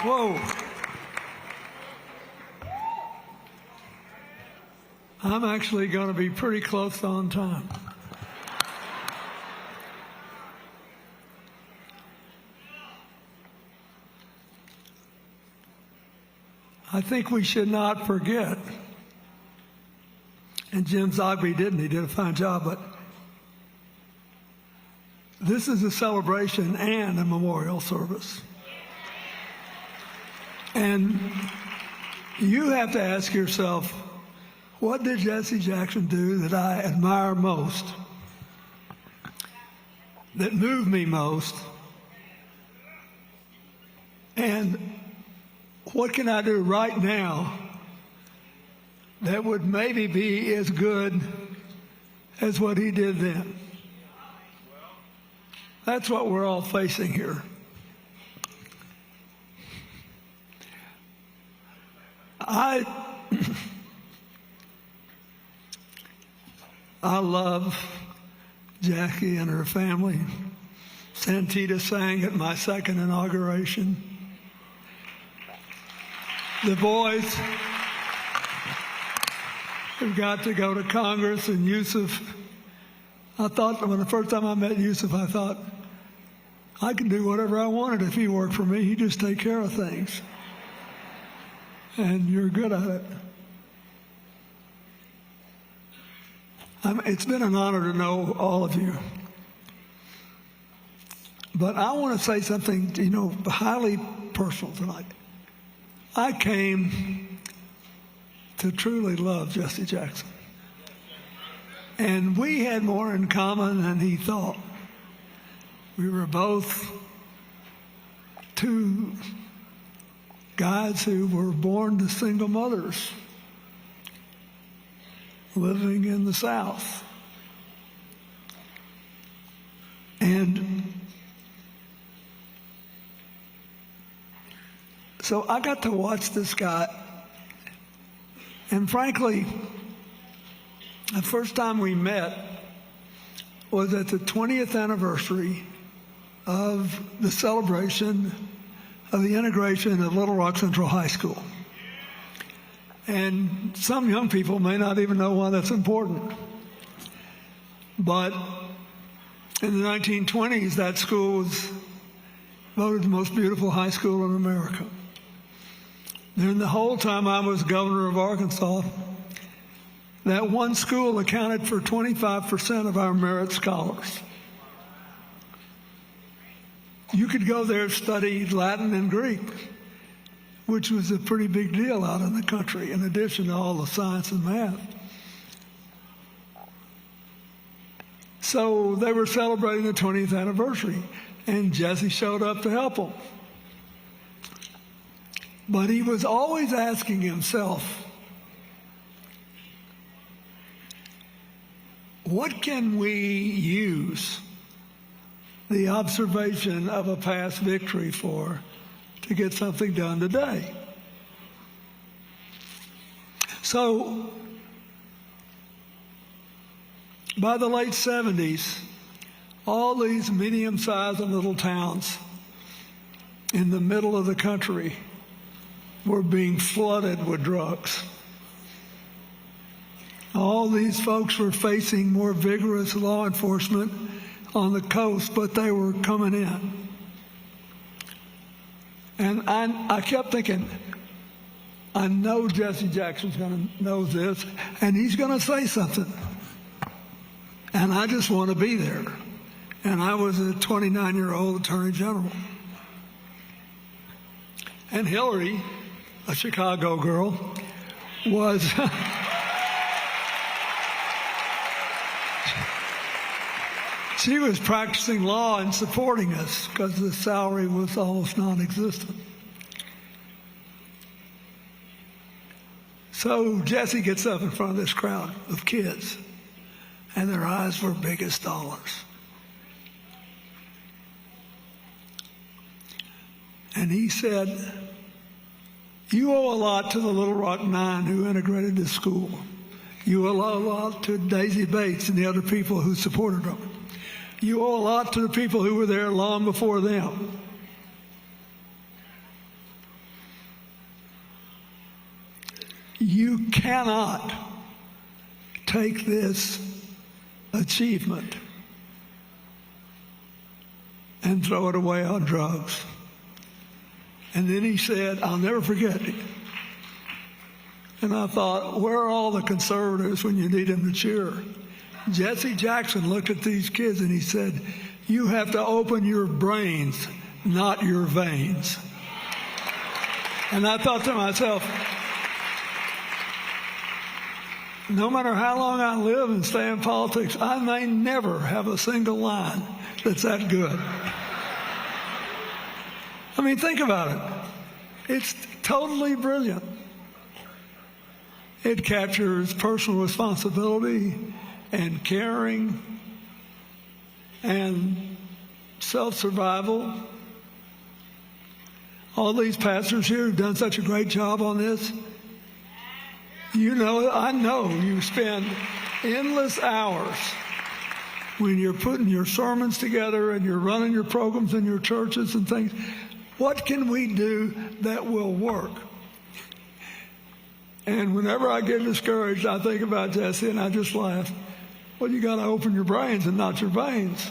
Whoa. I'm actually going to be pretty close on time. I think we should not forget, and Jim Zogby didn't, he did a fine job, but this is a celebration and a memorial service. And you have to ask yourself, what did Jesse Jackson do that I admire most, that moved me most, and what can I do right now that would maybe be as good as what he did then? That's what we're all facing here. I love Jackie and her family. Santita sang at my second inauguration. The boys have got to go to Congress, and Yusuf, I thought when the first time I met Yusuf, I thought, I could do whatever I wanted if he worked for me. He'd just take care of things. And you're good at it. It's been an honor to know all of you. But I want to say something, highly personal tonight. I came to truly love Jesse Jackson. And we had more in common than he thought. We were both two guys who were born to single mothers living in the South. And so I got to watch this guy, and frankly, the first time we met was at the 20th anniversary of the celebration of the integration of Little Rock Central High School. And some young people may not even know why that's important. But in the 1920s, that school was voted the most beautiful high school in America. During the whole time I was governor of Arkansas, that one school accounted for 25% of our merit scholars. You could go there and study Latin and Greek, which was a pretty big deal out in the country, in addition to all the science and math. So they were celebrating the 20th anniversary, and Jesse showed up to help them. But he was always asking himself, what can we use the observation of a past victory for to get something done today? So by the late 70s, all these medium-sized little towns in the middle of the country were being flooded with drugs. All these folks were facing more vigorous law enforcement on the coast, but they were coming in. And I kept thinking, I know Jesse Jackson's going to know this, and he's going to say something. And I just want to be there. And I was a 29-year-old attorney general. And Hillary, a Chicago girl, was she was practicing law and supporting us because the salary was almost non-existent. So Jesse gets up in front of this crowd of kids, and their eyes were big as dollars. And he said, you owe a lot to the Little Rock Nine who integrated this school. You owe a lot to Daisy Bates and the other people who supported them. You owe a lot to the people who were there long before them. You cannot take this achievement and throw it away on drugs. And then he said, I'll never forget it. And I thought, where are all the conservatives when you need them to cheer? Jesse Jackson looked at these kids and he said, you have to open your brains, not your veins. And I thought to myself, no matter how long I live and stay in politics, I may never have a single line that's that good. I mean, think about it. It's totally brilliant. It captures personal responsibility and caring and self-survival. All these pastors here have done such a great job on this. You know, I know you spend endless hours when you're putting your sermons together and you're running your programs in your churches and things. What can we do that will work? And whenever I get discouraged, I think about Jesse and I just laugh. Well, you got to open your brains and not your veins.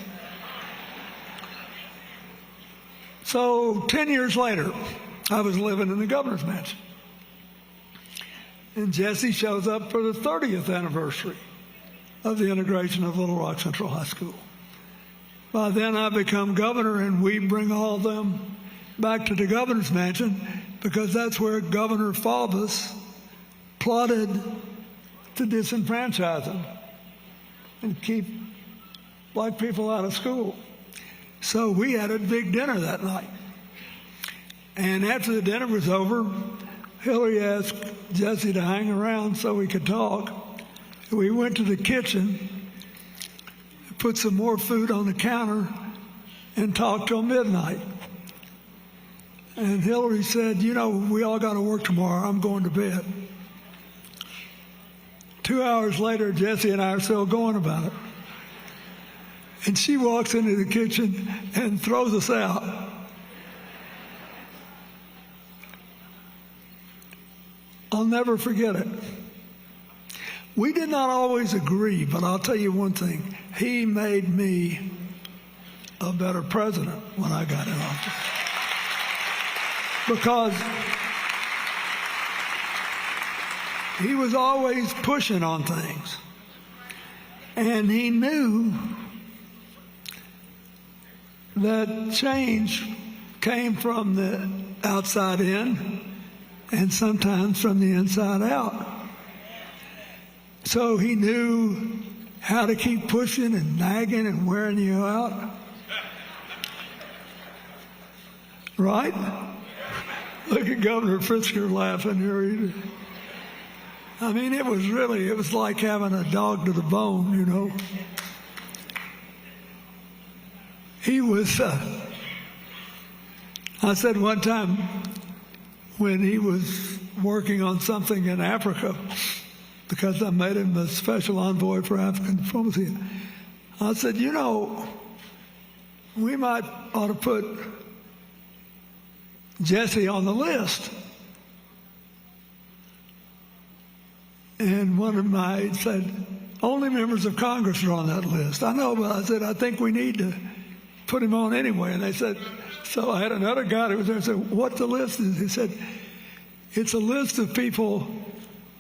So 10 years later, I was living in the governor's mansion. And Jesse shows up for the 30th anniversary of the integration of Little Rock Central High School. By then, I become governor, and we bring all of them back to the governor's mansion because that's where Governor Faubus plotted to disenfranchise them and keep black people out of school. So we had a big dinner that night. And after the dinner was over, Hillary asked Jesse to hang around so we could talk. We went to the kitchen, put some more food on the counter, and talked till midnight. And Hillary said, you know, we all got to work tomorrow. I'm going to bed. 2 hours later, Jesse and I are still going about it. And she walks into the kitchen and throws us out. I'll never forget it. We did not always agree, but I'll tell you one thing. He made me a better president when I got in office. Because he was always pushing on things. And he knew that change came from the outside in and sometimes from the inside out. So he knew how to keep pushing and nagging and wearing you out. Right? Look at Governor Pritzker laughing here. I mean, it was like having a dog to the bone, you know. He was, I said one time when he was working on something in Africa, because I made him a special envoy for African diplomacy, I said, you know, we might ought to put Jesse on the list. And one of mine said, only members of Congress are on that list. I know, but I said, I think we need to put him on anyway. And they said, so I had another guy that was there and said, what the list is? He said, it's a list of people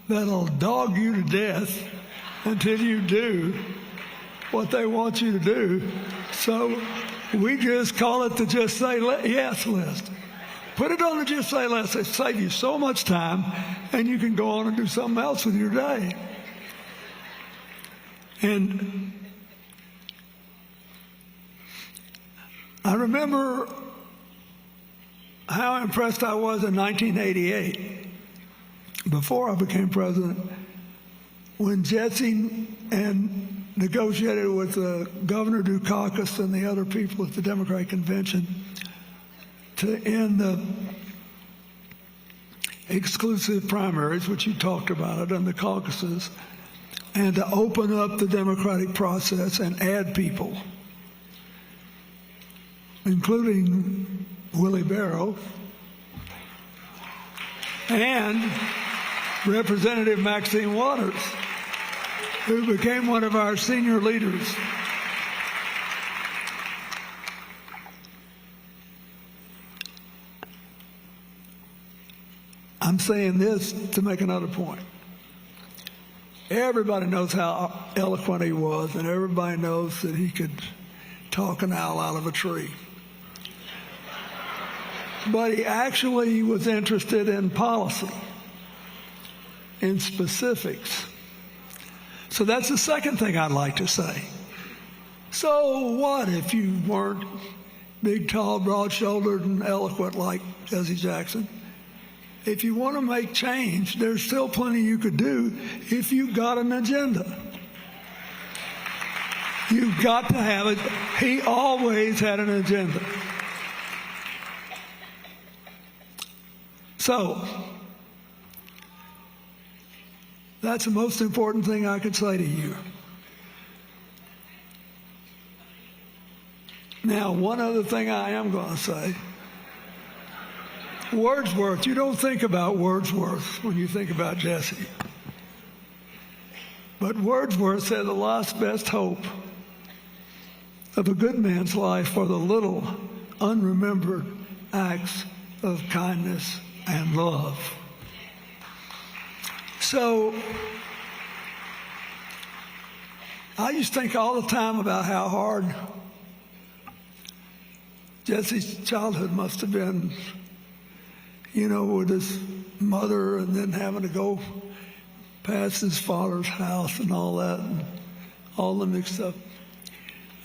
that'll dog you to death until you do what they want you to do. So we just call it the Just Say Yes list. Put it on the Just Say Yes. It saves you so much time, and you can go on and do something else with your day. And I remember how impressed I was in 1988, before I became president, when Jesse and negotiated with Governor Dukakis and the other people at the Democratic Convention to end the exclusive primaries, which you talked about, and the caucuses, and to open up the democratic process and add people, including Willie Barrow. And Representative Maxine Waters, who became one of our senior leaders. I'm saying this to make another point. Everybody knows how eloquent he was, and everybody knows that he could talk an owl out of a tree. But he actually was interested in policy, in specifics. So that's the second thing I'd like to say. So what if you weren't big, tall, broad-shouldered, and eloquent like Jesse Jackson? If you want to make change, there's still plenty you could do if you've got an agenda. You've got to have it. He always had an agenda. So, that's the most important thing I could say to you. Now, one other thing I am going to say. Wordsworth, you don't think about Wordsworth when you think about Jesse. But Wordsworth said the last best hope of a good man's life are the little unremembered acts of kindness and love. So I used to think all the time about how hard Jesse's childhood must have been, with his mother and then having to go past his father's house and all that, and all the mixed up.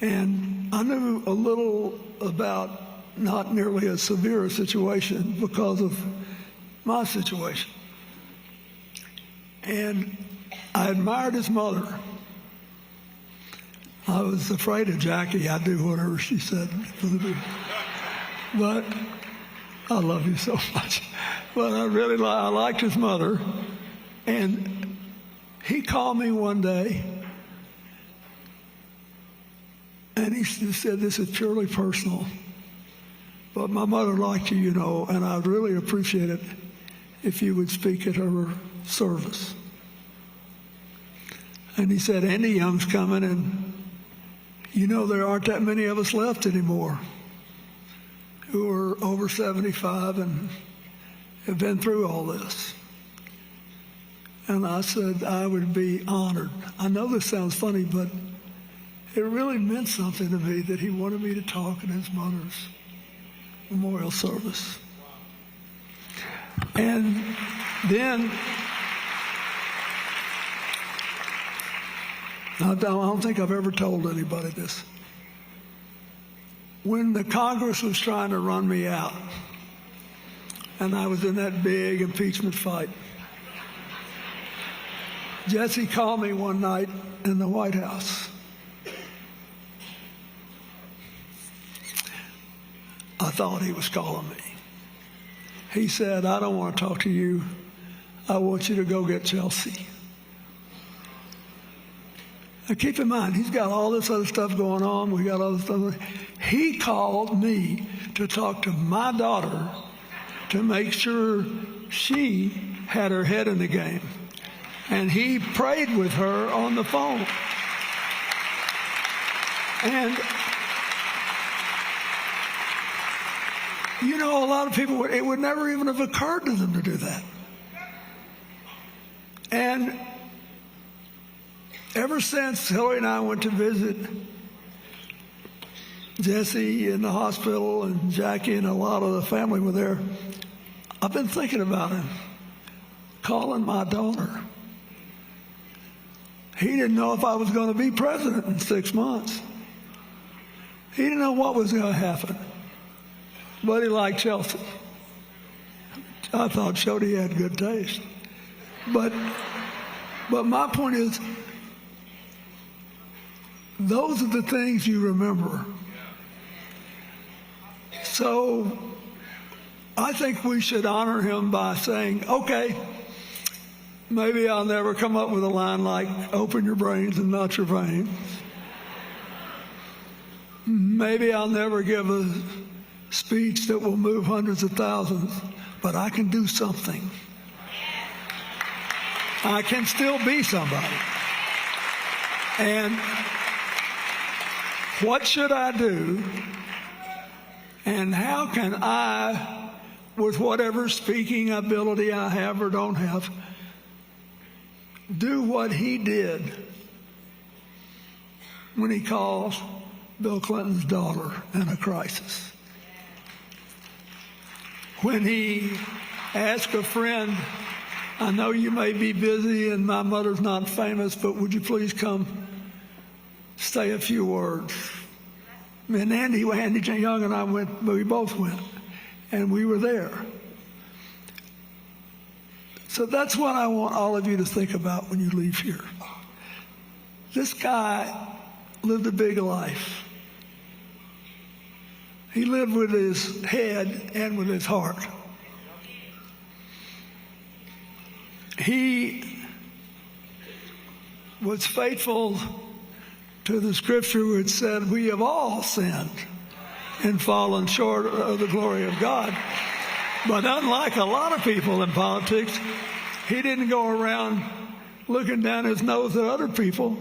And I knew a little about not nearly as severe a situation because of my situation. And I admired his mother. I was afraid of Jackie. I'd do whatever she said. But I love you so much. But I liked his mother. And he called me one day, and he said, this is purely personal, but my mother liked you, and I'd really appreciate it if you would speak at her service. And he said, Andy Young's coming, and there aren't that many of us left anymore who are over 75 and have been through all this. And I said I would be honored. I know this sounds funny, but it really meant something to me that he wanted me to talk at his mother's memorial service. And then, I don't think I've ever told anybody this. When the Congress was trying to run me out, and I was in that big impeachment fight, Jesse called me one night in the White House. I thought he was calling me. He said, I don't want to talk to you. I want you to go get Chelsea. Now keep in mind, he's got all this other stuff going on. We got all this stuff. He called me to talk to my daughter to make sure she had her head in the game. And he prayed with her on the phone. And, a lot of people, it would never even have occurred to them to do that. And ever since Hillary and I went to visit Jesse in the hospital, and Jackie and a lot of the family were there, I've been thinking about him, calling my daughter. He didn't know if I was going to be president in 6 months. He didn't know what was going to happen. But he liked Chelsea. I thought showed he had good taste. But my point is, those are the things you remember. So I think we should honor him by saying, okay, maybe I'll never come up with a line like, open your brains and not your veins. Maybe I'll never give a speech that will move hundreds of thousands, but I can do something. I can still be somebody. And what should I do? And how can I, with whatever speaking ability I have or don't have, do what he did when he called Bill Clinton's daughter in a crisis? When he asked a friend, I know you may be busy and my mother's not famous, but would you please come say a few words? And Andy Young and I went, we both went, and we were there. So that's what I want all of you to think about when you leave here. This guy lived a big life. He lived with his head and with his heart. He was faithful to the scripture which said, we have all sinned and fallen short of the glory of God. But unlike a lot of people in politics, he didn't go around looking down his nose at other people.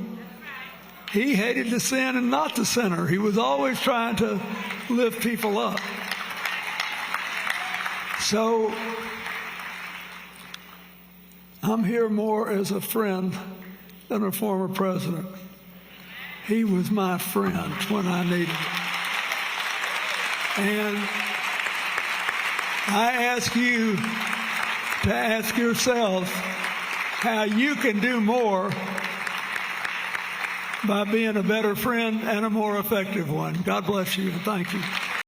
He hated the sin and not the sinner. He was always trying to lift people up. So I'm here more as a friend than a former president. He was my friend when I needed it. And I ask you to ask yourselves how you can do more by being a better friend and a more effective one. God bless you and thank you.